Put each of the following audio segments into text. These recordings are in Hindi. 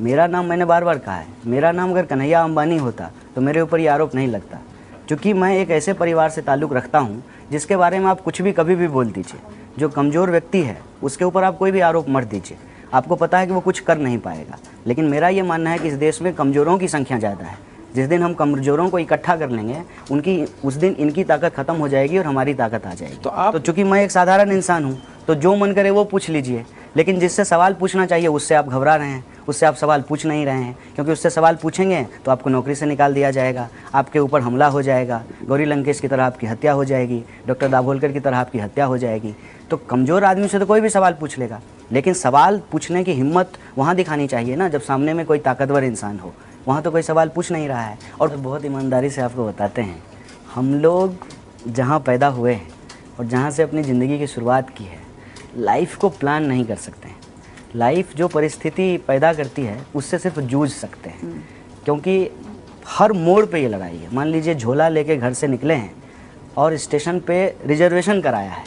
मेरा नाम मैंने बार बार कहा है, मेरा नाम अगर कन्हैया अंबानी होता तो मेरे ऊपर ये आरोप नहीं लगता, क्योंकि मैं एक ऐसे परिवार से ताल्लुक़ रखता हूँ जिसके बारे में आप कुछ भी कभी भी बोल दीजिए। जो कमज़ोर व्यक्ति है उसके ऊपर आप कोई भी आरोप मत दीजिए, आपको पता है कि वो कुछ कर नहीं पाएगा। लेकिन मेरा ये मानना है कि इस देश में कमज़ोरों की संख्या ज़्यादा है। जिस दिन हम कमज़ोरों को इकट्ठा कर लेंगे उस दिन इनकी ताकत ख़त्म हो जाएगी और हमारी ताकत आ जाएगी। तो चूँकि मैं एक साधारण इंसान हूँ तो जो मन करे वो पूछ लीजिए, लेकिन जिससे सवाल पूछना चाहिए उससे आप घबरा रहे हैं, उससे आप सवाल पूछ नहीं रहे हैं, क्योंकि उससे सवाल पूछेंगे तो आपको नौकरी से निकाल दिया जाएगा, आपके ऊपर हमला हो जाएगा, गौरी लंकेश की तरह आपकी हत्या हो जाएगी, डॉक्टर दाभोलकर की तरह आपकी हत्या हो जाएगी। तो कमज़ोर आदमी से तो कोई भी सवाल पूछ लेगा, लेकिन सवाल पूछने की हिम्मत वहाँ दिखानी चाहिए ना, जब सामने में कोई ताकतवर इंसान हो। वहाँ तो कोई सवाल पूछ नहीं रहा है। और बहुत ईमानदारी से आपको बताते हैं, हम लोग जहाँ पैदा हुए हैं और जहाँ से अपनी ज़िंदगी की शुरुआत की है, लाइफ को प्लान नहीं कर सकते हैं। लाइफ जो परिस्थिति पैदा करती है उससे सिर्फ जूझ सकते हैं, क्योंकि हर मोड़ पे ये लड़ाई है। मान लीजिए झोला लेके घर से निकले हैं और स्टेशन पे रिजर्वेशन कराया है,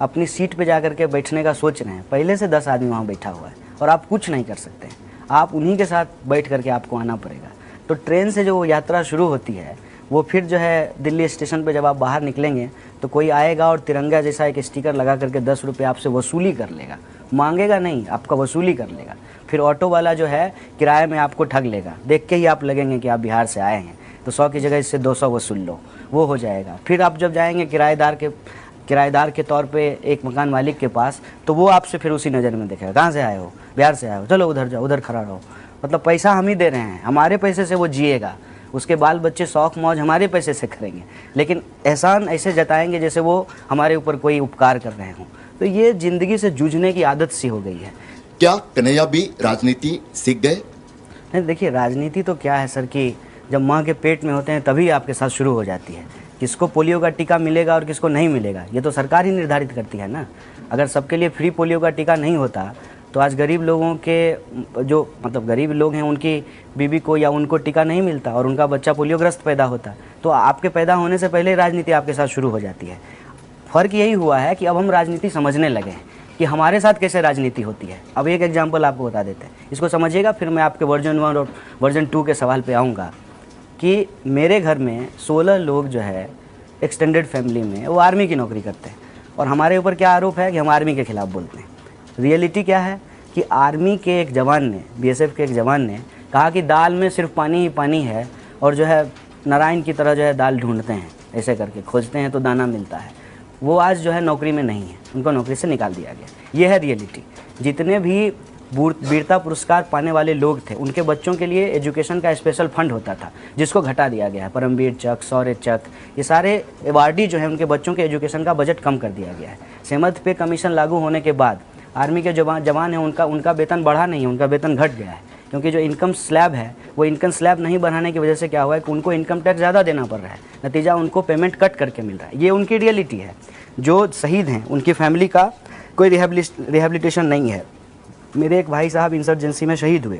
अपनी सीट पे जा कर के बैठने का सोच रहे हैं, पहले से 10 आदमी वहाँ बैठा हुआ है और आप कुछ नहीं कर सकते हैं, आप उन्हीं के साथ बैठ करके आपको आना पड़ेगा। तो ट्रेन से जो यात्रा शुरू होती है वो फिर जो है दिल्ली स्टेशन पे जब आप बाहर निकलेंगे तो कोई आएगा और तिरंगा जैसा एक स्टिकर लगा करके 10 रुपये आपसे वसूली कर लेगा, मांगेगा नहीं, आपका वसूली कर लेगा। फिर ऑटो वाला जो है किराए में आपको ठग लेगा, देख के ही आप लगेंगे कि आप बिहार से आए हैं, तो 100 की जगह इससे 200 वसूल लो, वो हो जाएगा। फिर आप जब जाएंगे किराएदार के तौर पे एक मकान मालिक के पास, तो वो आपसे फिर उसी नज़र में देखेगा, कहाँ से आए हो, बिहार से आए हो, चलो उधर जाओ, उधर खड़ा रहो। मतलब पैसा हम ही दे रहे हैं, हमारे पैसे से वो जिएगा, उसके बाल बच्चे शौक मौज हमारे पैसे से करेंगे, लेकिन एहसान ऐसे जताएंगे जैसे वो हमारे ऊपर कोई उपकार कर रहे हों। तो ये ज़िंदगी से जूझने की आदत सी हो गई है। क्या कन्हैया भी राजनीति सीख गए? नहीं, देखिए राजनीति तो क्या है सर कि जब माँ के पेट में होते हैं तभी आपके साथ शुरू हो जाती है। किसको पोलियो का टीका मिलेगा और किसको नहीं मिलेगा ये तो सरकार ही निर्धारित करती है ना। अगर सबके लिए फ्री पोलियो का टीका नहीं होता तो आज गरीब लोगों के जो मतलब गरीब लोग हैं उनकी बीबी को या उनको टीका नहीं मिलता और उनका बच्चा पोलियोग्रस्त पैदा होता। तो आपके पैदा होने से पहले राजनीति आपके साथ शुरू हो जाती है। फ़र्क यही हुआ है कि अब हम राजनीति समझने लगे हैं कि हमारे साथ कैसे राजनीति होती है। अब एक एग्जाम्पल आपको बता देते हैं, इसको समझिएगा, फिर मैं आपके वर्जन 1 और वर्जन 2 के सवाल पे आऊँगा। कि मेरे घर में 16 लोग जो है एक्सटेंडेड फैमिली में वो आर्मी की नौकरी करते हैं और हमारे ऊपर क्या आरोप है कि हम आर्मी के खिलाफ़ बोलते हैं। रियलिटी क्या है कि आर्मी के एक जवान ने, बीएसएफ के एक जवान ने कहा कि दाल में सिर्फ पानी ही पानी है और जो है नारायण की तरह जो है दाल ढूंढते हैं, ऐसे करके खोजते हैं तो दाना मिलता है। वो आज जो है नौकरी में नहीं है, उनको नौकरी से निकाल दिया गया। ये है रियलिटी। जितने भी वीरता पुरस्कार पाने वाले लोग थे उनके बच्चों के लिए एजुकेशन का स्पेशल फंड होता था जिसको घटा दिया गया है। परमवीर चक, शौर्य चक, ये सारे अवार्डी जो है उनके बच्चों के एजुकेशन का बजट कम कर दिया गया है। सेमथ पे कमीशन लागू होने के बाद आर्मी के जवान हैं उनका वेतन बढ़ा नहीं है, उनका वेतन घट गया है, क्योंकि जो इनकम स्लैब है वो इनकम स्लैब नहीं बढ़ाने की वजह से क्या हुआ है कि उनको इनकम टैक्स ज़्यादा देना पड़ रहा है, नतीजा उनको पेमेंट कट करके मिल रहा है। ये उनकी रियलिटी है। जो शहीद हैं उनकी फैमिली का कोई रिहेबिलिटेशन नहीं है। मेरे एक भाई साहब इंसर्जेंसी में शहीद हुए,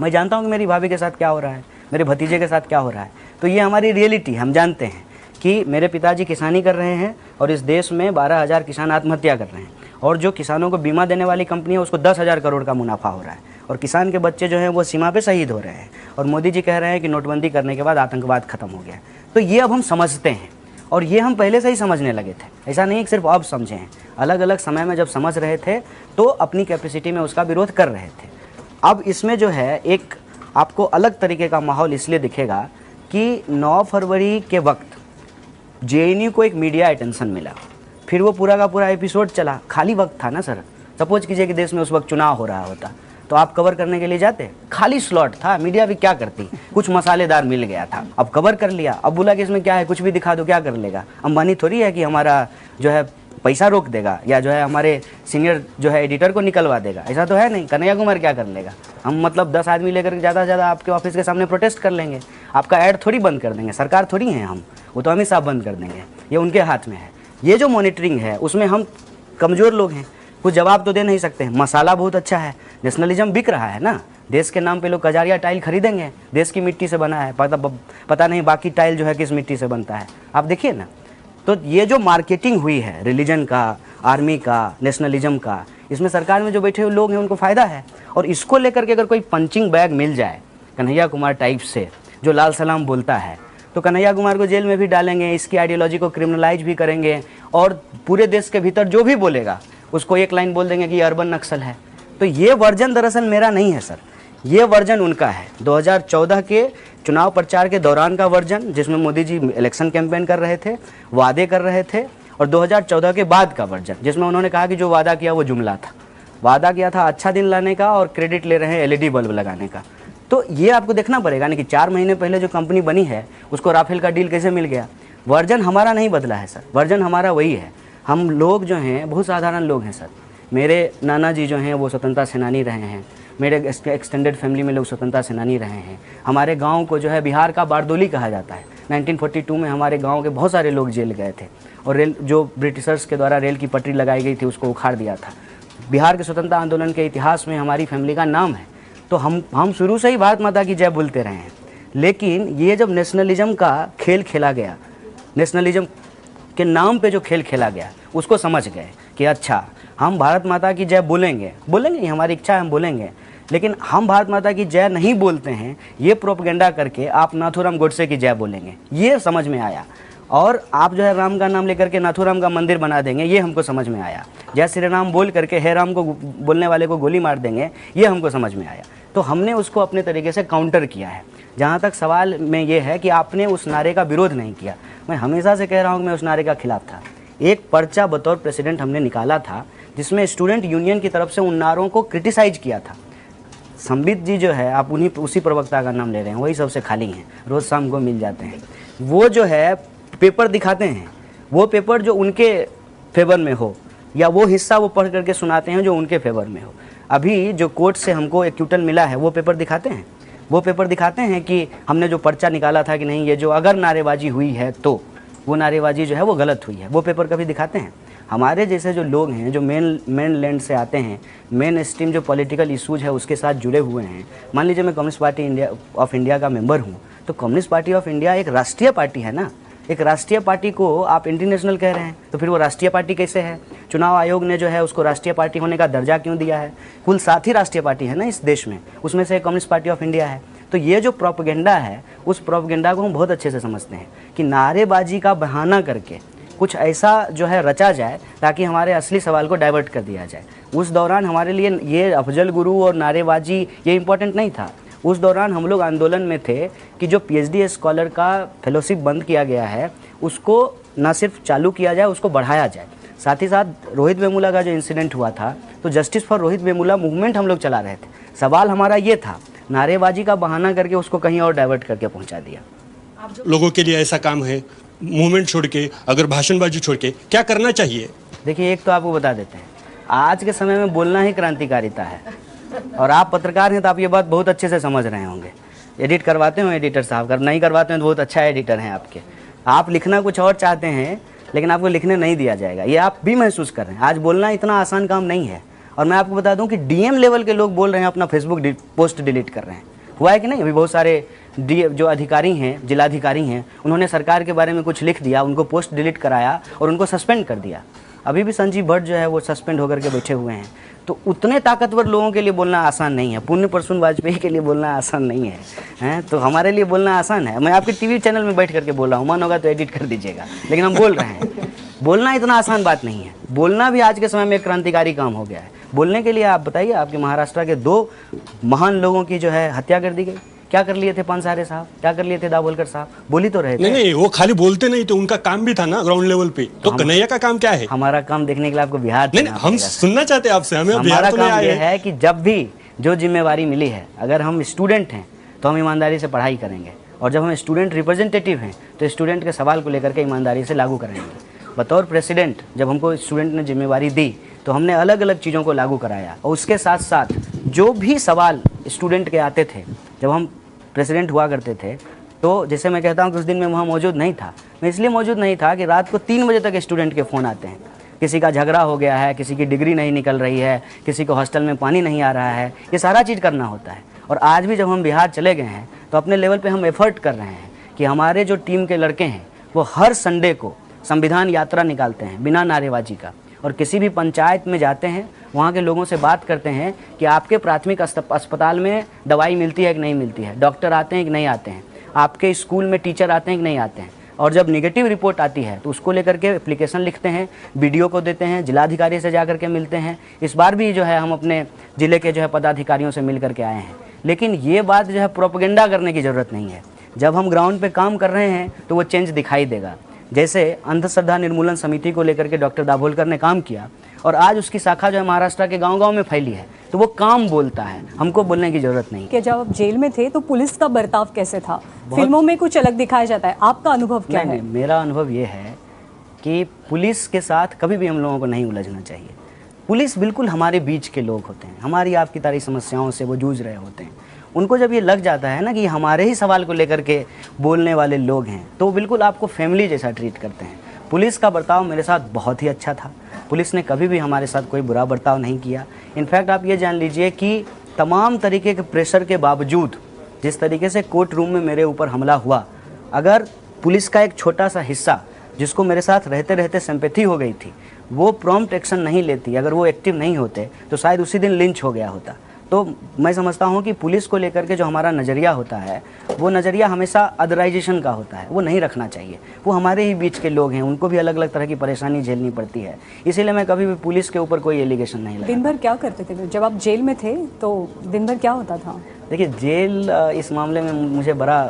मैं जानता हूँ कि मेरी भाभी के साथ क्या हो रहा है, मेरे भतीजे के साथ क्या हो रहा है। तो ये हमारी रियलिटी, हम जानते हैं कि मेरे पिताजी किसानी कर रहे हैं और इस देश में 12,000 किसान आत्महत्या कर रहे हैं और जो किसानों को बीमा देने वाली कंपनी है उसको 10,000 करोड़ का मुनाफा हो रहा है और किसान के बच्चे जो हैं वो सीमा पे शहीद हो रहे हैं और मोदी जी कह रहे हैं कि नोटबंदी करने के बाद आतंकवाद खत्म हो गया। तो ये अब हम समझते हैं और ये हम पहले से ही समझने लगे थे, ऐसा नहीं कि सिर्फ अब समझे हैं। अलग अलग समय में जब समझ रहे थे तो अपनी कैपेसिटी में उसका विरोध कर रहे थे। अब इसमें जो है एक आपको अलग तरीके का माहौल इसलिए दिखेगा कि 9 फरवरी के वक्त जेएनयू को एक मीडिया अटेंशन मिला, फिर वो पूरा का पूरा एपिसोड चला। खाली वक्त था ना सर, सपोज कीजिए कि देश में उस वक्त चुनाव हो रहा होता तो आप कवर करने के लिए जाते, खाली स्लॉट था, मीडिया भी क्या करती, कुछ मसालेदार मिल गया था, अब कवर कर लिया। अब बोला कि इसमें क्या है, कुछ भी दिखा दो, क्या कर लेगा। अंबानी थोड़ी है कि हमारा जो है पैसा रोक देगा या जो है हमारे सीनियर जो है एडिटर को निकलवा देगा, ऐसा तो है नहीं। कन्हैया कुमार क्या कर लेगा, हम मतलब 10 आदमी लेकर ज़्यादा से ज़्यादा आपके ऑफिस के सामने प्रोटेस्ट कर लेंगे, आपका ऐड थोड़ी बंद कर देंगे, सरकार थोड़ी हैं हम, वो तो हम ही साफ बंद कर देंगे, ये उनके हाथ में है। ये जो मॉनिटरिंग है उसमें हम कमज़ोर लोग हैं, कुछ जवाब तो दे नहीं सकते हैं। मसाला बहुत अच्छा है, नेशनलिज्म बिक रहा है ना, देश के नाम पे लोग कजारिया टाइल खरीदेंगे, देश की मिट्टी से बना है, पता नहीं बाकी टाइल जो है किस मिट्टी से बनता है, आप देखिए ना। तो ये जो मार्केटिंग हुई है रिलीजन का, आर्मी का, नेशनलिज्म का, इसमें सरकार में जो बैठे हुए लोग हैं उनको फ़ायदा है। और इसको लेकर के अगर कोई पंचिंग बैग मिल जाए कन्हैया कुमार टाइप से जो लाल सलाम बोलता है, तो कन्हैया कुमार को जेल में भी डालेंगे, इसकी आइडियोलॉजी को क्रिमिनलाइज भी करेंगे, और पूरे देश के भीतर जो भी बोलेगा उसको एक लाइन बोल देंगे कि ये अर्बन नक्सल है। तो ये वर्जन दरअसल मेरा नहीं है सर, ये वर्जन उनका है। 2014 के चुनाव प्रचार के दौरान का वर्जन, जिसमें मोदी जी इलेक्शन कैंपेन कर रहे थे, वादे कर रहे थे, और 2014 के बाद का वर्जन, जिसमें उन्होंने कहा कि जो वादा किया वो जुमला था। वादा किया था अच्छा दिन लाने का और क्रेडिट ले रहे हैं एलईडी बल्ब लगाने का। तो ये आपको देखना पड़ेगा ना कि 4 महीने पहले जो कंपनी बनी है उसको राफेल का डील कैसे मिल गया। वर्जन हमारा नहीं बदला है सर, वर्जन हमारा वही है। हम लोग जो हैं बहुत साधारण लोग हैं सर। मेरे नाना जी जो हैं वो स्वतंत्रता सेनानी रहे हैं, मेरे एक्सटेंडेड फैमिली में लोग स्वतंत्रता सेनानी रहे हैं। हमारे गांव को जो है बिहार का बारदोली कहा जाता है। 1942 में हमारे गांव के बहुत सारे लोग जेल गए थे, और रेल जो ब्रिटिशर्स के द्वारा रेल की पटरी लगाई गई थी उसको उखाड़ दिया था। बिहार के स्वतंत्रता आंदोलन के इतिहास में हमारी फैमिली का नाम है। तो हम शुरू से ही भारत माता की जय बोलते रहे हैं। लेकिन ये जब नेशनलिज्म का खेल खेला गया, नेशनलिज्म के नाम पे जो खेल खेला गया, उसको समझ गए कि अच्छा हम भारत माता की जय बोलेंगे, ये हमारी इच्छा है, हम बोलेंगे, लेकिन हम भारत माता की जय नहीं बोलते हैं, ये प्रोपेगेंडा करके आप नाथूराम गोडसे की जय बोलेंगे, ये समझ में आया। और आप जो है राम का नाम लेकर के नाथूराम का मंदिर बना देंगे, ये हमको समझ में आया। जय श्री राम बोल करके हे राम को बोलने वाले को गोली मार देंगे, ये हमको समझ में आया। तो हमने उसको अपने तरीके से काउंटर किया है। जहाँ तक सवाल में ये है कि आपने उस नारे का विरोध नहीं किया, मैं हमेशा से कह रहा हूँ कि मैं उस नारे का खिलाफ था। एक पर्चा बतौर प्रेसिडेंट हमने निकाला था जिसमें स्टूडेंट यूनियन की तरफ से उन नारों को क्रिटिसाइज किया था। संबित जी जो है, आप उसी प्रवक्ता का नाम ले रहे हैं, वही सबसे खाली हैं, रोज़ शाम को मिल जाते हैं। वो जो है पेपर दिखाते हैं, वो पेपर जो उनके फेवर में हो, या वो हिस्सा वो पढ़ करके सुनाते हैं जो उनके फेवर में हो। अभी जो कोर्ट से हमको एक्यूटल मिला है वो पेपर दिखाते हैं, वो पेपर दिखाते हैं कि हमने जो पर्चा निकाला था कि नहीं ये जो अगर नारेबाजी हुई है तो वो नारेबाजी जो है वो गलत हुई है, वो पेपर कभी दिखाते हैं। हमारे जैसे जो लोग हैं जो मेन लैंड से आते हैं, मेन स्ट्रीम जो पॉलिटिकल इशूज़ है उसके साथ जुड़े हुए हैं। मान लीजिए मैं कम्युनिस्ट पार्टी ऑफ इंडिया का मेंबर हूँ, तो कम्युनिस्ट पार्टी ऑफ इंडिया एक राष्ट्रीय पार्टी है ना। एक राष्ट्रीय पार्टी को आप इंटरनेशनल कह रहे हैं, तो फिर वो राष्ट्रीय पार्टी कैसे है? चुनाव आयोग ने जो है उसको राष्ट्रीय पार्टी होने का दर्जा क्यों दिया है? कुल 7 ही राष्ट्रीय पार्टी है ना इस देश में, उसमें से कम्युनिस्ट पार्टी ऑफ इंडिया है। तो ये जो प्रोपेगेंडा है, उस प्रोपेगेंडा को हम बहुत अच्छे से समझते हैं कि नारेबाजी का बहाना करके कुछ ऐसा जो है रचा जाए ताकि हमारे असली सवाल को डाइवर्ट कर दिया जाए। उस दौरान हमारे लिए ये अफजल गुरु और नारेबाजी ये इम्पोर्टेंट नहीं था। उस दौरान हम लोग आंदोलन में थे कि जो पीएचडी स्कॉलर का फेलोशिप बंद किया गया है उसको ना सिर्फ चालू किया जाए, उसको बढ़ाया जाए। साथ ही साथ रोहित वेमुला का जो इंसिडेंट हुआ था, तो justice for Rohit Vemula movement हम लोग चला रहे थे। सवाल हमारा ये था, नारेबाजी का बहाना करके उसको कहीं और डाइवर्ट करके पहुंचा दिया। लोगों के लिए ऐसा काम है, मूवमेंट छोड़ के, अगर भाषणबाजी छोड़ के क्या करना चाहिए? देखिए, एक तो आपको बता देते हैं, आज के समय में बोलना ही क्रांतिकारिता है, और आप पत्रकार हैं तो आप ये बात बहुत अच्छे से समझ रहे होंगे। एडिट करवाते हो एडिटर साहब, अगर नहीं करवाते हैं तो बहुत अच्छा एडिटर हैं आपके। आप लिखना कुछ और चाहते हैं लेकिन आपको लिखने नहीं दिया जाएगा, ये आप भी महसूस कर रहे हैं। आज बोलना इतना आसान काम नहीं है। और मैं आपको बता दूं कि डीएम लेवल के लोग बोल रहे हैं, अपना फेसबुक पोस्ट डिलीट कर रहे हैं। हुआ है कि नहीं? अभी बहुत सारे जो अधिकारी हैं, जिलाधिकारी हैं, उन्होंने सरकार के बारे में कुछ लिख दिया, उनको पोस्ट डिलीट कराया और उनको सस्पेंड कर दिया। अभी भी संजीव भट्ट जो है वो सस्पेंड होकर के बैठे हुए हैं। तो उतने ताकतवर लोगों के लिए बोलना आसान नहीं है। पुण्य प्रसून वाजपेयी के लिए बोलना आसान नहीं है, हैं? तो हमारे लिए बोलना आसान है। मैं आपके टीवी चैनल में बैठ करके बोल रहा हूँ, मन होगा तो एडिट कर दीजिएगा, लेकिन हम बोल रहे हैं। बोलना इतना आसान बात नहीं है। बोलना भी आज के समय में एक क्रांतिकारी काम हो गया है। बोलने के लिए आप बताइए, आपके महाराष्ट्र के 2 महान लोगों की जो है हत्या कर दी गई। क्या कर लिए थे पानसारे साहब, क्या कर लिए थे दाभोलकर साहब? बोली तो रहे थे। नहीं, वो खाली बोलते नहीं थे, उनका काम भी था ना ग्राउंड लेवल पे। तो कन्हैया का काम क्या है? हमारा काम देखने के लिए आपको बिहार नहीं, हम सुनना चाहते हैं आपसे। हमें हमारा काम ये है कि जब भी जो जिम्मेवारी मिली है, अगर हम स्टूडेंट हैं तो हम ईमानदारी से पढ़ाई करेंगे, और जब हम स्टूडेंट रिप्रेजेंटेटिव हैं तो स्टूडेंट के सवाल को लेकर के ईमानदारी से लागू करेंगे। बतौर प्रेसिडेंट जब हमको स्टूडेंट ने जिम्मेवारी दी तो हमने अलग अलग चीज़ों को लागू कराया, और उसके साथ साथ जो भी सवाल स्टूडेंट के आते थे, जब हम प्रेसिडेंट हुआ करते थे, तो जैसे मैं कहता हूँ कि उस दिन मैं वहाँ मौजूद नहीं था। मैं इसलिए मौजूद नहीं था कि रात को 3 बजे तक स्टूडेंट के फ़ोन आते हैं। किसी का झगड़ा हो गया है, किसी की डिग्री नहीं निकल रही है, किसी को हॉस्टल में पानी नहीं आ रहा है, ये सारा चीज़ करना होता है। और आज भी जब हम बिहार चले गए हैं तो अपने लेवल पे हम एफर्ट कर रहे हैं कि हमारे जो टीम के लड़के हैं वो हर संडे को संविधान यात्रा निकालते हैं बिना नारेबाजी का, और किसी भी पंचायत में जाते हैं, वहाँ के लोगों से बात करते हैं कि आपके प्राथमिक अस्पताल में दवाई मिलती है कि नहीं मिलती है, डॉक्टर आते हैं कि नहीं आते हैं, आपके स्कूल में टीचर आते हैं कि नहीं आते हैं। और जब निगेटिव रिपोर्ट आती है तो उसको लेकर के एप्लीकेशन लिखते हैं, बीडीओ को देते हैं, जिलाधिकारी से जा कर के मिलते हैं। इस बार भी जो है हम अपने ज़िले के जो है पदाधिकारियों से मिल करके आए हैं। लेकिन ये बात जो है प्रोपेगेंडा करने की ज़रूरत नहीं है। जब हम ग्राउंड पे काम कर रहे हैं तो वो चेंज दिखाई देगा। जैसे अंधश्रद्धा निर्मूलन समिति को लेकर के डॉक्टर दाभोलकर ने काम किया और आज उसकी शाखा जो है महाराष्ट्र के गांव-गांव में फैली है, तो वो काम बोलता है, हमको बोलने की ज़रूरत नहीं। कि जब आप जेल में थे तो पुलिस का बर्ताव कैसे था? फिल्मों में कुछ अलग दिखाया जाता है, आपका अनुभव क्या है? नहीं, मेरा अनुभव ये है कि पुलिस के साथ कभी भी हम लोगों को नहीं उलझना चाहिए। पुलिस बिल्कुल हमारे बीच के लोग होते हैं, हमारी आपकी सारी समस्याओं से वो जूझ रहे होते हैं। उनको जब ये लग जाता है ना कि हमारे ही सवाल को लेकर के बोलने वाले लोग हैं, तो बिल्कुल आपको फैमिली जैसा ट्रीट करते हैं। पुलिस का बर्ताव मेरे साथ बहुत ही अच्छा था। पुलिस ने कभी भी हमारे साथ कोई बुरा बर्ताव नहीं किया। इनफैक्ट आप ये जान लीजिए कि तमाम तरीके के प्रेशर के बावजूद जिस तरीके से कोर्ट रूम में मेरे ऊपर हमला हुआ, अगर पुलिस का एक छोटा सा हिस्सा जिसको मेरे साथ रहते रहते सिंपैथी हो गई थी, वो प्रॉम्प्ट एक्शन नहीं लेती, अगर वो एक्टिव नहीं होते तो शायद उसी दिन लिंच हो गया होता। तो मैं समझता हूँ कि पुलिस को लेकर के जो हमारा नज़रिया होता है, वो नज़रिया हमेशा अदराइजेशन का होता है, वो नहीं रखना चाहिए। वो हमारे ही बीच के लोग हैं, उनको भी अलग अलग तरह की परेशानी झेलनी पड़ती है। इसीलिए मैं कभी भी पुलिस के ऊपर कोई एलिगेशन नहीं लगाता। दिन भर क्या करते थे जब आप जेल में थे? तो दिन भर क्या होता था? देखिए, जेल इस मामले में मुझे बड़ा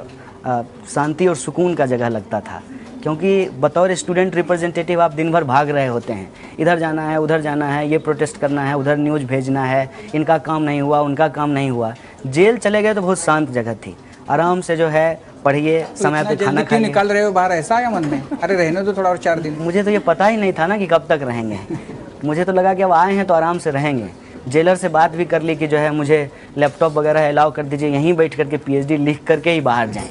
शांति और सुकून का जगह लगता था, क्योंकि बतौर स्टूडेंट रिप्रेजेंटेटिव आप दिन भर भाग रहे होते हैं, इधर जाना है, उधर जाना है, ये प्रोटेस्ट करना है, उधर न्यूज़ भेजना है, इनका काम नहीं हुआ, उनका काम नहीं हुआ। जेल चले गए तो बहुत शांत जगह थी, आराम से जो है पढ़िए, समय पे खाना खाइए। निकल रहे हो बाहर, ऐसा आया मन में? अरे रहने दो थोड़ा और 4 दिन। मुझे तो ये पता ही नहीं था ना कि कब तक रहेंगे। मुझे तो लगा कि अब आए हैं तो आराम से रहेंगे। जेलर से बात भी कर ली कि जो है मुझे लैपटॉप वगैरह अलाउ कर दीजिए, यहीं बैठ करके पीएचडी लिख करके ही बाहर जाएं।